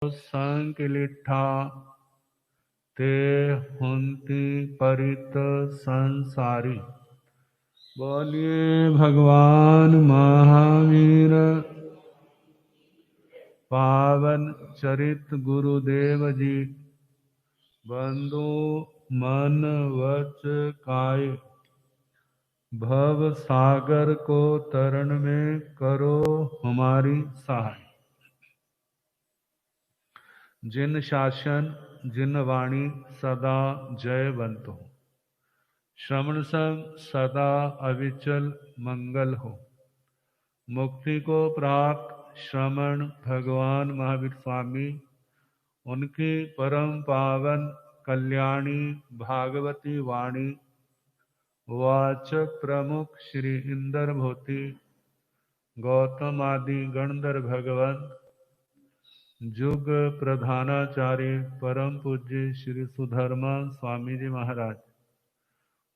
संकिलिठा ते हुंती परित संसारी। बोलिए भगवान महावीर पावन चरित गुरुदेव जी। बंधु मन वच काय भव सागर को तरण में करो हमारी सहाय। जिन शासन जिन वाणी सदा जयवंत हो। श्रवण संग सदा अविचल मंगल हो। मुक्ति को प्राप्त श्रमण भगवान महावीर स्वामी, उनकी परम पावन कल्याणी भागवती वाणी वाचक प्रमुख श्री इंदर भोति गौतम आदि गणधर भगवंत, जुग प्रधानाचार्य परम पूज्य श्री सुधर्मा स्वामी जी महाराज,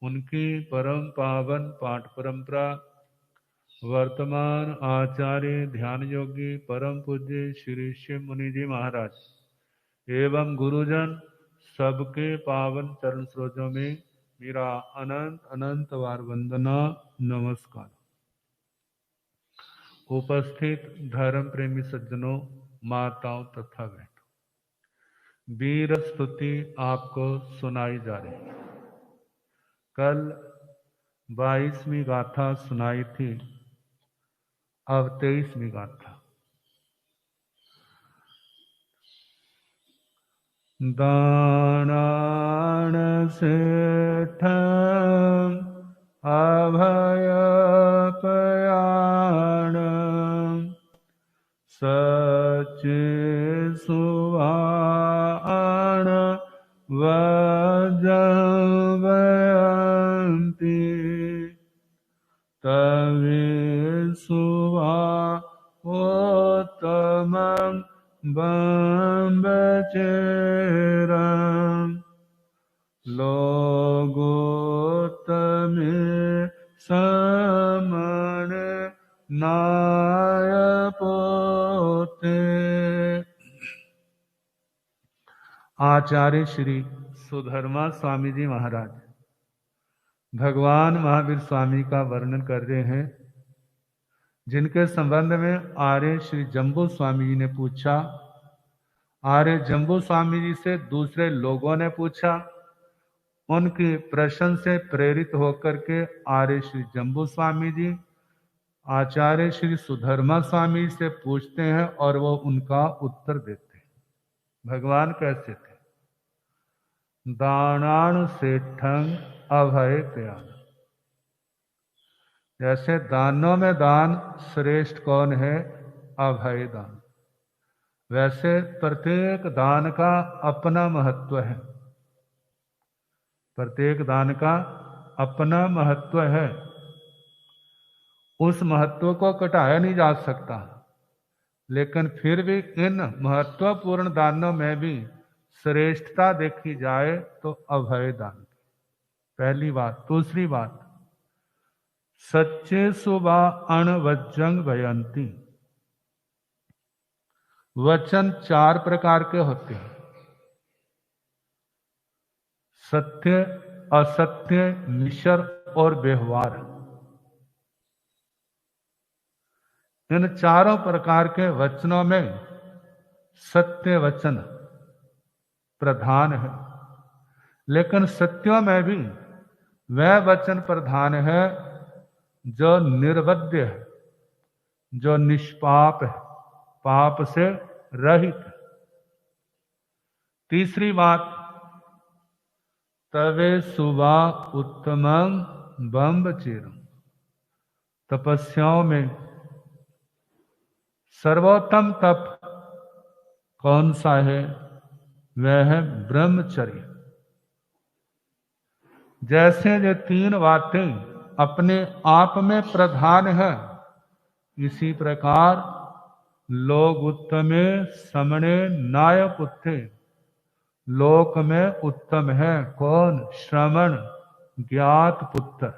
उनकी परम पावन पाठ परंपरा, वर्तमान आचार्य ध्यान योगी परम पूज्य श्री शिव मुनि जी महाराज एवं गुरुजन सबके पावन चरण सरोजों में मेरा अनंत अनंत बार वंदना नमस्कार। उपस्थित धर्म प्रेमी सज्जनों, माताओं तथा बहनों, वीर स्तुति आपको सुनाई जा रही है। कल 22वीं गाथा सुनाई थी, अब 23वीं गाथा। दानान सेठं अभय पयाण सच्चे सुवाण वजवयंती तवे सुवा उत्तमं बंबचेरं लोगोत्तमे समण नाय पोते। आचार्य श्री सुधर्मा स्वामी जी महाराज भगवान महावीर स्वामी का वर्णन कर रहे हैं, जिनके संबंध में आर्य श्री जम्बू स्वामी जी ने पूछा। आर्य जम्बू स्वामी जी से दूसरे लोगों ने पूछा। उनके प्रश्न से प्रेरित होकर के आर्य श्री जम्बू स्वामी जी आचार्य श्री सुधर्मा स्वामी से पूछते हैं और वो उनका उत्तर देते हैं। भगवान कैसे थे? दानान सेठं अभय प्रयाण। जैसे दानों में दान श्रेष्ठ कौन है? अभय दान। वैसे प्रत्येक दान का अपना महत्व है। प्रत्येक दान का अपना महत्व है। उस महत्व को घटाया नहीं जा सकता, लेकिन फिर भी इन महत्वपूर्ण दानों में भी श्रेष्ठता देखी जाए तो अभय दान। पहली बात। दूसरी बात, सच्चे सुबा अणवज्जंग भयंती। वचन 4 प्रकार के होते हैं: सत्य, असत्य, मिश्र और व्यवहार। इन चारों प्रकार के वचनों में सत्य वचन प्रधान है, लेकिन सत्यों में भी वह वचन प्रधान है जो निर्वध्य है, जो निष्पाप है, पाप से रहित। तीसरी बात, तवे सुवा उत्तमं बंबचेरम। तपस्याओं में सर्वोत्तम तप कौन सा है? वह है ब्रह्मचर्य। जैसे ये 3 बातें अपने आप में प्रधान है, इसी प्रकार लोग उत्तमे समणे नायक उत्थे। लोक में उत्तम है कौन? श्रमण, ज्ञात पुत्र।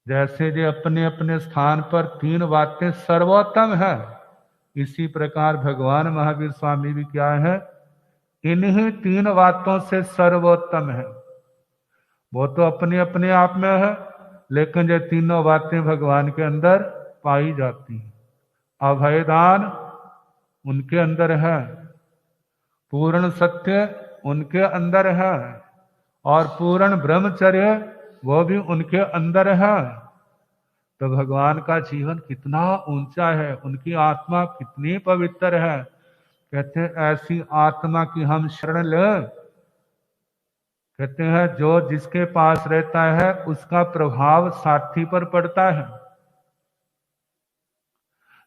जैसे जो अपने अपने स्थान पर 3 बातें सर्वोत्तम है, इसी प्रकार भगवान महावीर स्वामी भी क्या है, इन्हीं 3 बातों से सर्वोत्तम है। वो तो अपने अपने आप में है, लेकिन ये तीनों बातें भगवान के अंदर पाई जाती हैं। अभयदान उनके अंदर है, पूर्ण सत्य उनके अंदर है, और पूर्ण ब्रह्मचर्य वो भी उनके अंदर है। तो भगवान का जीवन कितना ऊंचा है, उनकी आत्मा कितनी पवित्र है। कहते हैं ऐसी आत्मा की हम शरण लें। कहते हैं जो जिसके पास रहता है उसका प्रभाव साथी पर पड़ता है।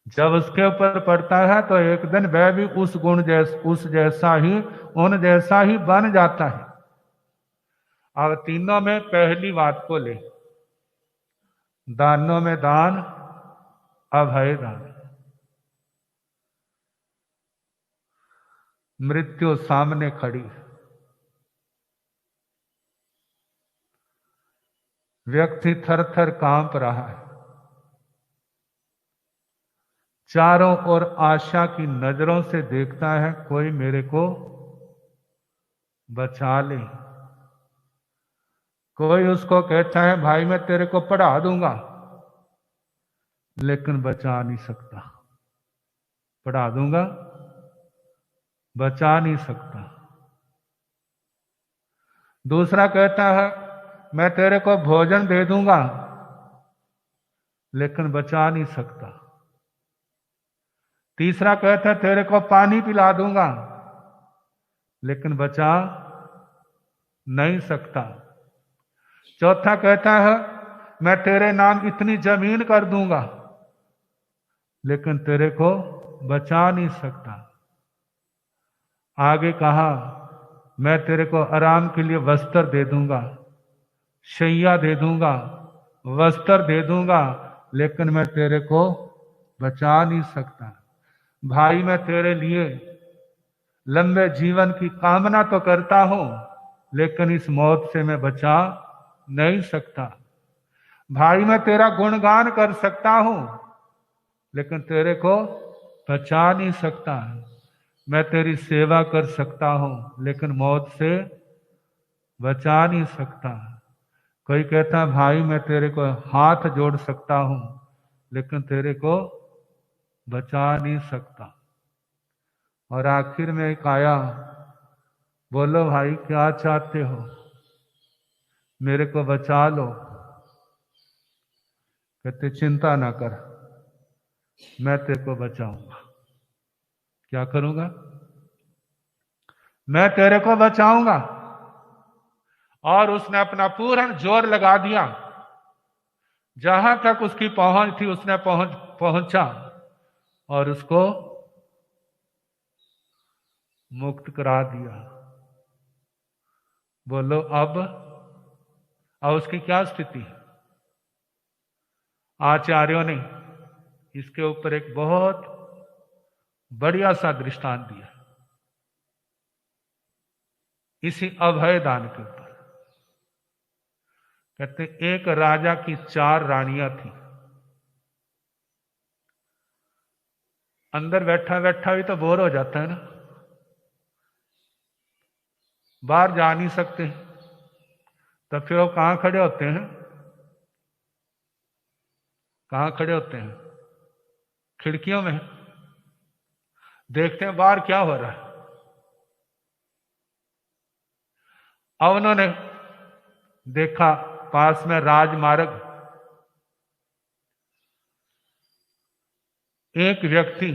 जब उसके ऊपर पड़ता है तो एक दिन वह भी उस जैसा ही उन जैसा ही बन जाता है। अब तीनों में पहली बात को ले, दानों में दान, अभय दान। मृत्यु सामने खड़ी, व्यक्ति थर थर कांप रहा है, चारों ओर आशा की नजरों से देखता है कोई मेरे को बचा ले। कोई उसको कहता है भाई मैं तेरे को पढ़ा दूंगा, लेकिन बचा नहीं सकता। पढ़ा दूंगा, बचा नहीं सकता। दूसरा कहता है मैं तेरे को भोजन दे दूंगा, लेकिन बचा नहीं सकता। तीसरा कहता है तेरे को पानी पिला दूंगा, लेकिन बचा नहीं सकता। चौथा कहता है मैं तेरे नाम इतनी जमीन कर दूंगा, लेकिन तेरे को बचा नहीं सकता। आगे कहा मैं तेरे को आराम के लिए वस्त्र दे दूंगा, शैया दे दूंगा, वस्त्र दे दूंगा, लेकिन मैं तेरे को बचा नहीं सकता। भाई मैं तेरे लिए लंबे जीवन की कामना तो करता हूं, लेकिन इस मौत से मैं बचा नहीं सकता। भाई मैं तेरा गुणगान कर सकता हूं, लेकिन तेरे को बचा नहीं सकता। मैं तेरी सेवा कर सकता हूं, लेकिन मौत से बचा नहीं सकता। कोई कहता भाई मैं तेरे को हाथ जोड़ सकता हूं, लेकिन तेरे को बचा नहीं सकता। और आखिर में एक आया, बोलो भाई क्या चाहते हो, मेरे को बचा लो। कहते चिंता ना कर, मैं तेरे को बचाऊंगा। क्या करूंगा? मैं तेरे को बचाऊंगा। और उसने अपना पूर्ण जोर लगा दिया, जहां तक उसकी पहुंच थी उसने पहुंचा और उसको मुक्त करा दिया। बोलो अब उसकी क्या स्थिति है? आचार्यों ने इसके ऊपर एक बहुत बढ़िया सा दृष्टांत दिया, इसी अभय दान के ऊपर। कहते एक राजा की 4 रानियां थी। अंदर बैठा बैठा भी तो बोर हो जाता है ना, बाहर जा नहीं सकते, तब फिर वो कहां खड़े होते हैं? कहां खड़े होते हैं? खिड़कियों में देखते हैं बाहर क्या हो रहा है। अब उन्होंने देखा पास में राजमार्ग, एक व्यक्ति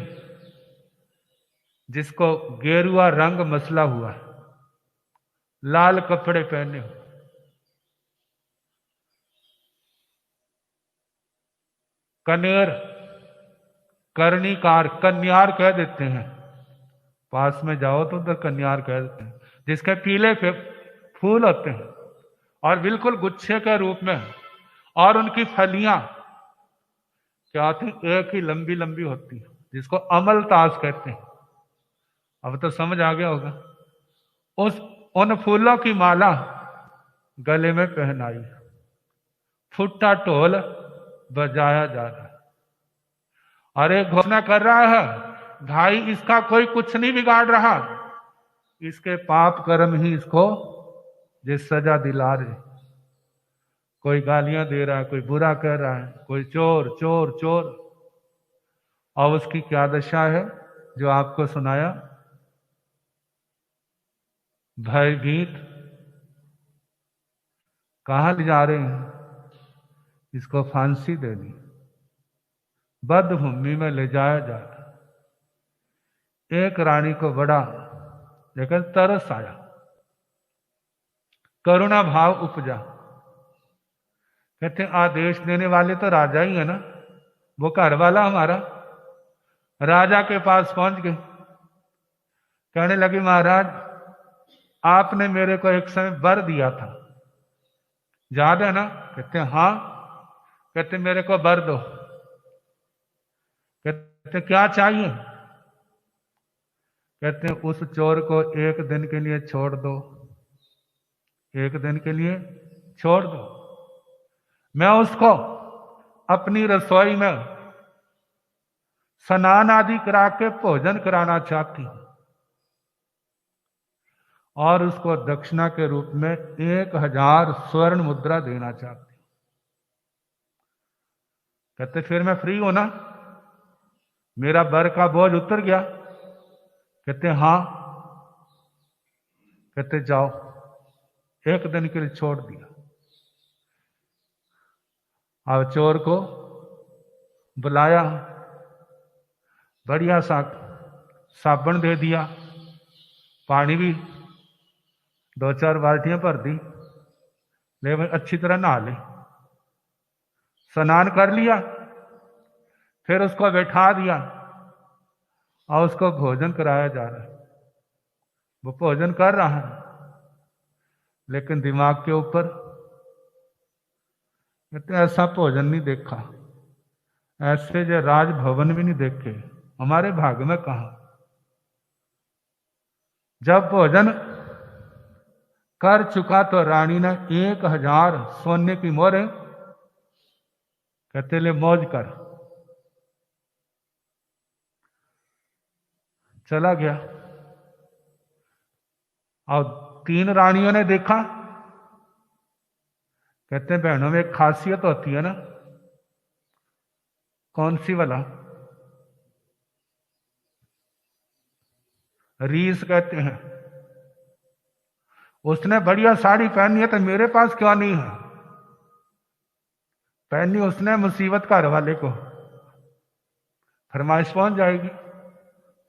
जिसको गेरुआ रंग मसला हुआ है, लाल कपड़े पहने हुए, कनेर, कर्णिकार, कन्यार कह देते हैं, पास में जाओ तो उधर कन्यार कह देते हैं, जिसके पीले फूल होते हैं और बिल्कुल गुच्छे के रूप में, और उनकी फलियां क्या होती, एक ही लंबी लंबी होती है, जिसको अमलतास कहते हैं। अब तो समझ आ गया होगा। उन फूलों की माला गले में पहनाई, फुट्टा ढोल बजाया जा रहा है, और एक घोषणा कर रहा है भाई इसका कोई कुछ नहीं बिगाड़ रहा, इसके पाप कर्म ही इसको ये सजा दिला रहे। कोई गालियां दे रहा है, कोई बुरा कह रहा है, कोई चोर चोर चोर, और उसकी क्या दशा है जो आपको सुनाया, भयभीत। कहां ले जा रहे हैं, इसको फांसी देनी, बद्धभूमि में ले जाया जाता। एक रानी को बड़ा लेकिन तरस आया, करुणा भाव उपजा। कहते आदेश देने वाले तो राजा ही है ना, वो घर वाला हमारा। राजा के पास पहुंच गए, कहने लगी महाराज आपने मेरे को एक समय वर दिया था, याद है ना? कहते हाँ। कहते मेरे को वर दो। कहते क्या चाहिए? कहते हैं उस चोर को एक दिन के लिए छोड़ दो, एक दिन के लिए छोड़ दो, मैं उसको अपनी रसोई में स्नान आदि करा के भोजन कराना चाहती हूं, और उसको दक्षिणा के रूप में 1000 स्वर्ण मुद्रा देना चाहती हूं। कहते फिर मैं फ्री हूं ना, मेरा वर का बोझ उतर गया? कहते हाँ। कहते जाओ, एक दिन के लिए छोड़ दिया। अब चोर को बुलाया, बढ़िया सा साबुन दे दिया, पानी भी 2-4 बाल्टियां भर दी, ले भाई अच्छी तरह नहा ले, स्नान कर लिया, फिर उसको बैठा दिया और उसको भोजन कराया जा रहा है। वो भोजन कर रहा है, लेकिन दिमाग के ऊपर कहते ऐसा भोजन नहीं देखा, ऐसे जो राजभवन भी नहीं देखे, हमारे भाग्य में कहा। जब भोजन कर चुका तो रानी ने 1000 सोने की मोहरें, कहते ले मौज कर। चला गया। और 3 रानियों ने देखा। कहते हैं बहनों में एक खासियत होती है ना, कौन सी वाला? रीस कहते हैं। उसने बढ़िया साड़ी पहनी है तो मेरे पास क्यों नहीं है? पहनी उसने मुसीबत घर वाले को, फरमाइश पहुंच जाएगी,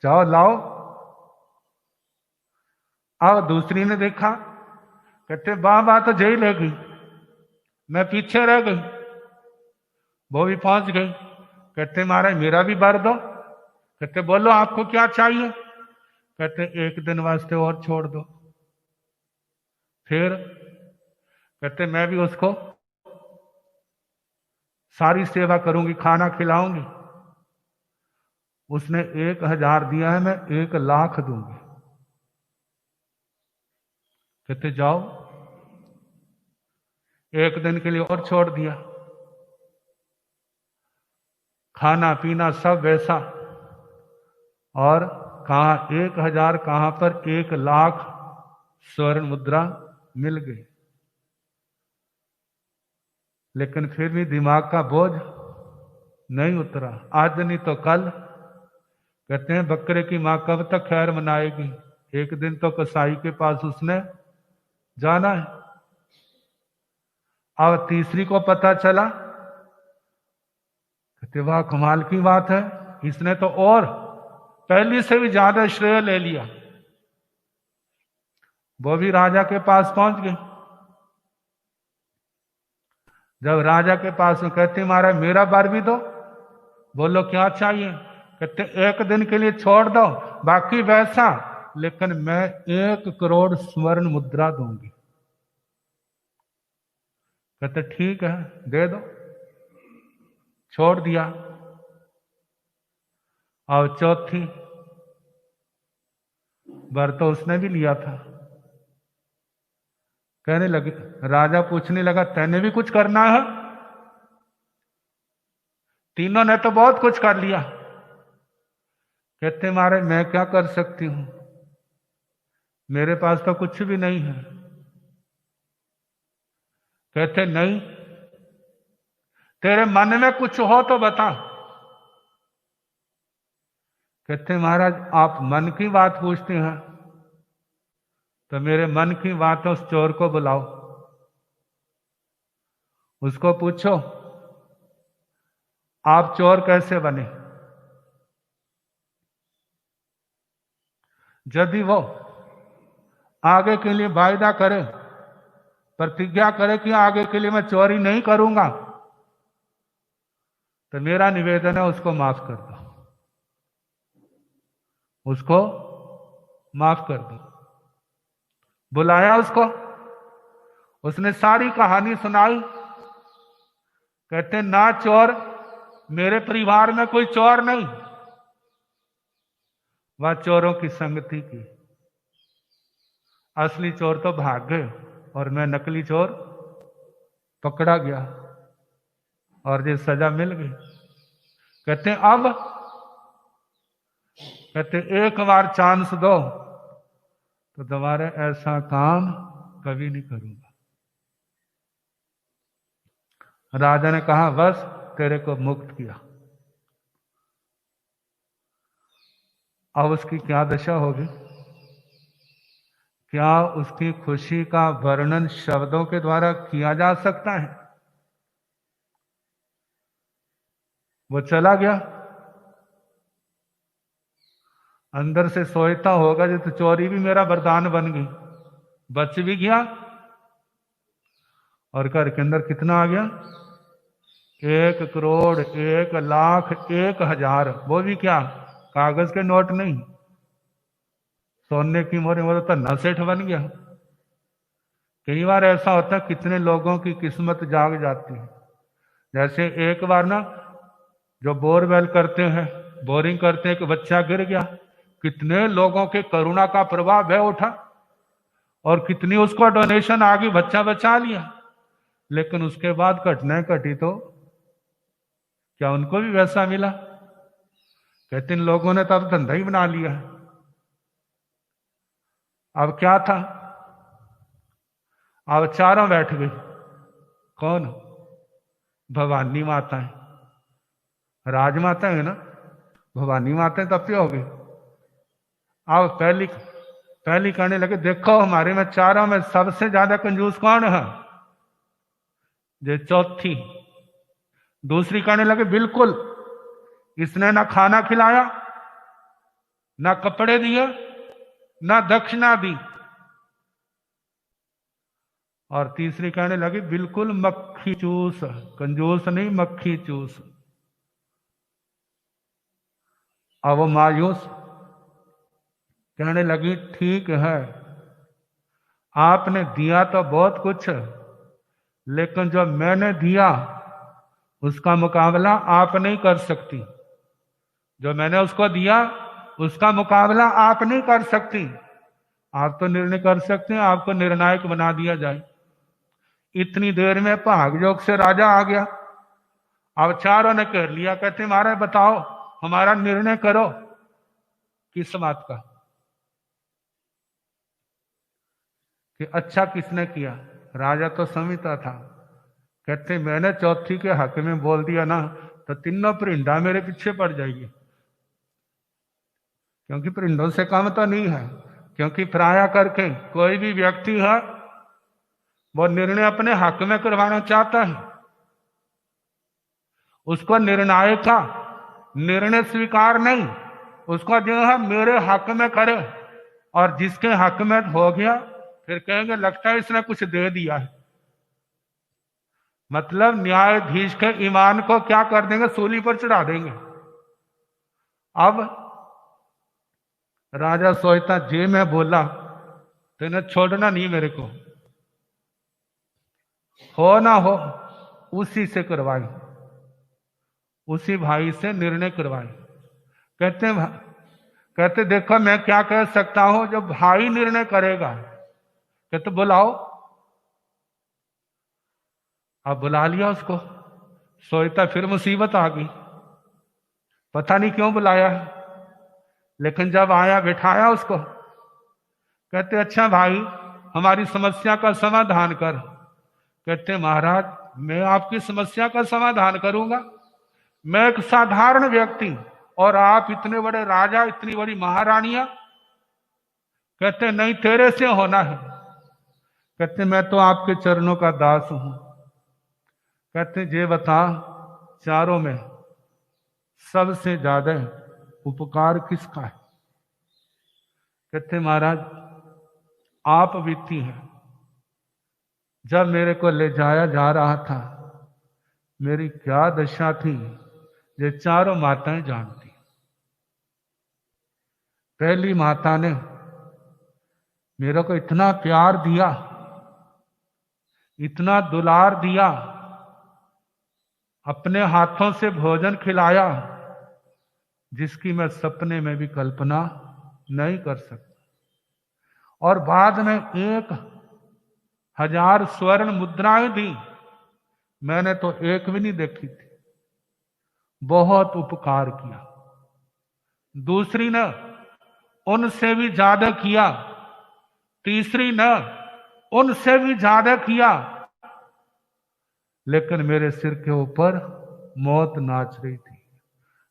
जाओ लाओ। अब दूसरी ने देखा, कहते वाह तो जय ले गई, मैं पीछे रह गई। वो भी पहुंच गई। कहते महाराज मेरा भी वर दो। कहते बोलो आपको क्या चाहिए? कहते एक दिन वास्ते और छोड़ दो। फिर कहते मैं भी उसको सारी सेवा करूंगी, खाना खिलाऊंगी। उसने 1000 दिया है, मैं 1,00,000 दूंगी। कहते जाओ, एक दिन के लिए और छोड़ दिया। खाना पीना सब वैसा, और कहा 1000, कहां पर 1,00,000 स्वर्ण मुद्रा मिल गई। लेकिन फिर भी दिमाग का बोझ नहीं उतरा, आज नहीं तो कल। कहते हैं बकरे की मां कब तक खैर मनाएगी, एक दिन तो कसाई के पास उसने जाना है। अब तीसरी को पता चला, कहते वाह कमाल की बात है, इसने तो और पहली से भी ज्यादा श्रेय ले लिया। वो भी राजा के पास पहुंच गई। जब राजा के पास में, कहते महाराज मेरा वर भी दो। बोलो क्या चाहिए? कहते एक दिन के लिए छोड़ दो, बाकी वैसा, लेकिन मैं 1 करोड़ स्वर्ण मुद्रा दूंगी। कहते ठीक है दे दो। छोड़ दिया। और चौथी वर तो उसने भी लिया था। कहने लगे, राजा पूछने लगा तैने भी कुछ करना है? तीनों ने तो बहुत कुछ कर लिया। कहते महाराज मैं क्या कर सकती हूं, मेरे पास तो कुछ भी नहीं है। कहते नहीं, तेरे मन में कुछ हो तो बता। कहते महाराज आप मन की बात पूछते हैं तो मेरे मन की बात उस चोर को बुलाओ, उसको पूछो आप चोर कैसे बने। यदि वो आगे के लिए वायदा करे, प्रतिज्ञा करे कि आगे के लिए मैं चोरी नहीं करूंगा, तो मेरा निवेदन है उसको माफ कर दो, उसको माफ कर दो। बुलाया उसको, उसने सारी कहानी सुनाई। कहते ना चोर, मेरे परिवार में कोई चोर नहीं, वह चोरों की संगति की। असली चोर तो भाग गए और मैं नकली चोर पकड़ा गया और ये सजा मिल गई। कहते अब, कहते एक बार चांस दो तो दोबारा ऐसा काम कभी नहीं करूंगा। राजा ने कहा बस तेरे को मुक्त किया। अब उसकी क्या दशा होगी, क्या उसकी खुशी का वर्णन शब्दों के द्वारा किया जा सकता है। वो चला गया, अंदर से सोचता होगा जो तो चोरी भी मेरा वरदान बन गई, बच भी गया और घर के अंदर कितना आ गया, 1 करोड़ 1 लाख 1 हजार, वो भी क्या कागज के नोट नहीं, सोने की मोहर, वो तो धन्ना सेठ बन गया। कई बार ऐसा होता है, कितने लोगों की किस्मत जाग जाती है। जैसे एक बार ना जो बोरवेल करते हैं, बोरिंग करते हैं, कि बच्चा गिर गया, कितने लोगों के करुणा का प्रभाव है उठा और कितनी उसको डोनेशन आ गई, बच्चा बचा लिया। लेकिन उसके बाद घटनाएं घटी तो क्या उनको भी वैसा मिला? कहते इन लोगों ने तो अब धंधा ही बना लिया। अब क्या था, अब चारों बैठ गई। कौन? भवानी माता है, राजमाता है ना, भवानी माता तब पे हो गई। अब पहली कहने लगे देखो हमारे में चारों में सबसे ज्यादा कंजूस कौन है, जो चौथी। दूसरी कहने लगे बिल्कुल, इसने ना खाना खिलाया, ना कपड़े दिए, ना दक्षिणा दी। और तीसरी कहने लगी बिल्कुल मक्खी चूस, कंजूस नहीं मक्खी चूस। अब वो मायूस कहने लगी ठीक है, आपने दिया तो बहुत कुछ, लेकिन जो मैंने दिया उसका मुकाबला आप नहीं कर सकती। जो मैंने उसको दिया उसका मुकाबला आप नहीं कर सकती। आप तो निर्णय कर सकते हैं, आपको निर्णायक बना दिया जाए। इतनी देर में भागयोग से राजा आ गया। अब चारों ने कर लिया। कहते महाराज बताओ हमारा निर्णय करो, किस बात का, कि अच्छा किसने किया। राजा तो समझता था। कहते मैंने चौथी के हक में बोल दिया ना तो तीनों परिंदा मेरे पीछे पड़ जाएगी, क्योंकि परिंदों से कम तो नहीं है। क्योंकि प्राय करके कोई भी व्यक्ति है वो निर्णय अपने हक में करवाना चाहता है, उसको निर्णायक का निर्णय स्वीकार नहीं, उसको जो है मेरे हक में करे। और जिसके हक में हो गया फिर कहेंगे लगता है इसने कुछ दे दिया है। मतलब न्यायाधीश के ईमान को क्या कर देंगे, सूली पर चढ़ा देंगे। अब राजा सोचता जे मैं बोला तो इन्हें छोड़ना नहीं, मेरे को हो ना हो उसी से करवाई, उसी भाई से निर्णय करवाई। कहते देखो मैं क्या कह सकता हूं, जो भाई निर्णय करेगा। कहते बुलाओ। अब बुला लिया उसको। सोचता फिर मुसीबत आ गई, पता नहीं क्यों बुलाया है। लेकिन जब आया बिठाया उसको, कहते अच्छा भाई हमारी समस्या का समाधान कर। कहते महाराज मैं आपकी समस्या का समाधान करूंगा, मैं एक साधारण व्यक्ति और आप इतने बड़े राजा, इतनी बड़ी महारानियां। कहते नहीं तेरे से होना है। कहते मैं तो आपके चरणों का दास हूं। कहते ये बता चारों में सबसे ज्यादा उपकार किसका है? कहते महाराज आप वित्ती हैं। जब मेरे को ले जाया जा रहा था मेरी क्या दशा थी ये चारों माताएं जानती। पहली माता ने मेरे को इतना प्यार दिया, इतना दुलार दिया, अपने हाथों से भोजन खिलाया जिसकी मैं सपने में भी कल्पना नहीं कर सकता। और बाद में 1000 स्वर्ण मुद्राएं दी, मैंने तो एक भी नहीं देखी थी। बहुत उपकार किया। दूसरी ने उनसे भी ज्यादा किया, तीसरी ने उनसे भी ज्यादा किया, लेकिन मेरे सिर के ऊपर मौत नाच रही थी।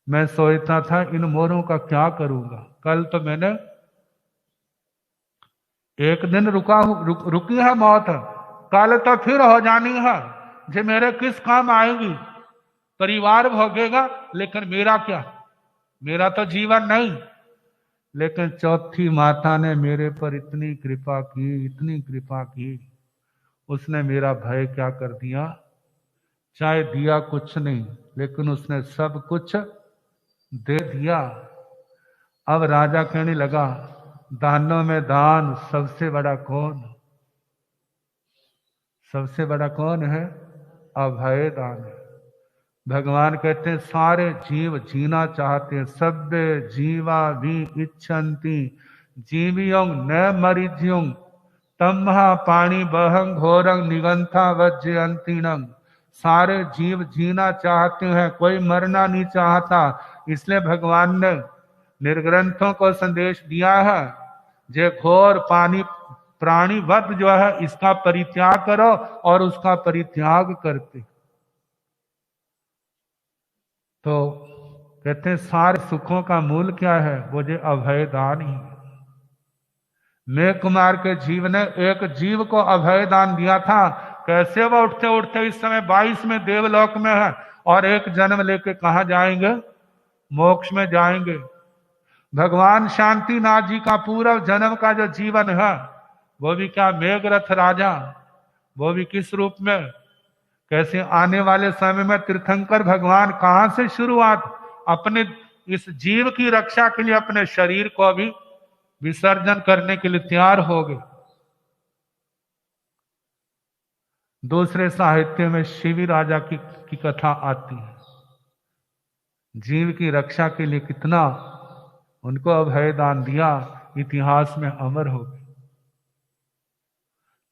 मैं सोचता था इन मोरों का क्या करूंगा। कल तो मैंने एक दिन रुकी है मौत, कल तो फिर हो जानी है। जो मेरे किस काम आएगी? परिवार भोगेगा, लेकिन मेरा क्या? मेरा तो जीवन नहीं। लेकिन चौथी माता ने मेरे पर इतनी कृपा की, इतनी कृपा की, उसने मेरा भय क्या कर दिया। चाहे दिया कुछ नहीं, लेकिन उसने सब कुछ दे दिया। अब राजा कहने लगा दानों में दान सबसे बड़ा कौन? सबसे बड़ा कौन है? अभय दान है। भगवान कहते हैं सारे जीव जीना चाहते हैं, सब जीवा भी इच्छन्ति जीवियों न मरिज्यों तम्हा पाणी बहंग घोरंग निगंथा वज्रयंतीणं। सारे जीव जीना चाहते हैं, कोई मरना नहीं चाहता। इसलिए भगवान ने निर्ग्रंथों को संदेश दिया है, जे घोर पानी प्राणी वध जो है इसका परित्याग करो, और उसका परित्याग करते। तो कहते हैं सारे सुखों का मूल क्या है? वो जो अभय दान ही है। मेघ कुमार के जीव ने एक जीव को अभय दान दिया था। कैसे वो उठते उठते इस समय 22 में देवलोक में है, और एक जन्म लेके कहा जाएंगे? मोक्ष में जाएंगे। भगवान शांतिनाथ जी का पूर्व जन्म का जो जीवन है, वो भी क्या मेघरथ राजा, वो भी किस रूप में? कैसे आने वाले समय में तीर्थंकर भगवान कहां से शुरुआत, अपने इस जीव की रक्षा के लिए अपने शरीर को भी विसर्जन करने के लिए तैयार हो गए। दूसरे साहित्य में शिवी राजा की कथा आती है। जीव की रक्षा के लिए कितना उनको अभय दान दिया, इतिहास में अमर हो गए।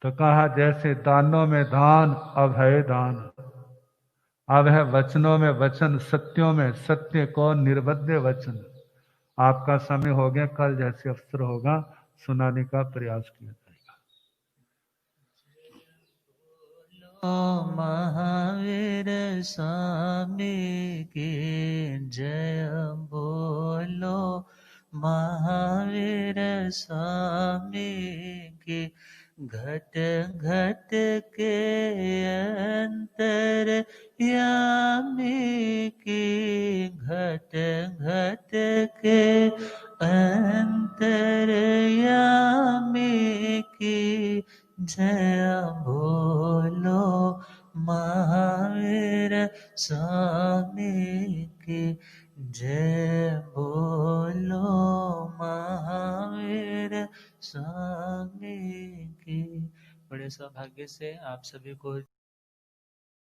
तो कहा जैसे दानों में दान अभय दान, अब है वचनों में वचन, सत्यों में सत्य को निर्बद्ध वचन। आपका समय हो गया, कल जैसे अवसर होगा सुनाने का प्रयास किया जाएगा। महावीर स्वामी की जय बोलो, महावीर स्वामी की। घट घट के अंतर यामी की, घट घट के अंतर यामी की जय बोलो, महावीर स्वामी की जय बोलो, महावीर स्वामी की। बड़े सौभाग्य से आप सभी को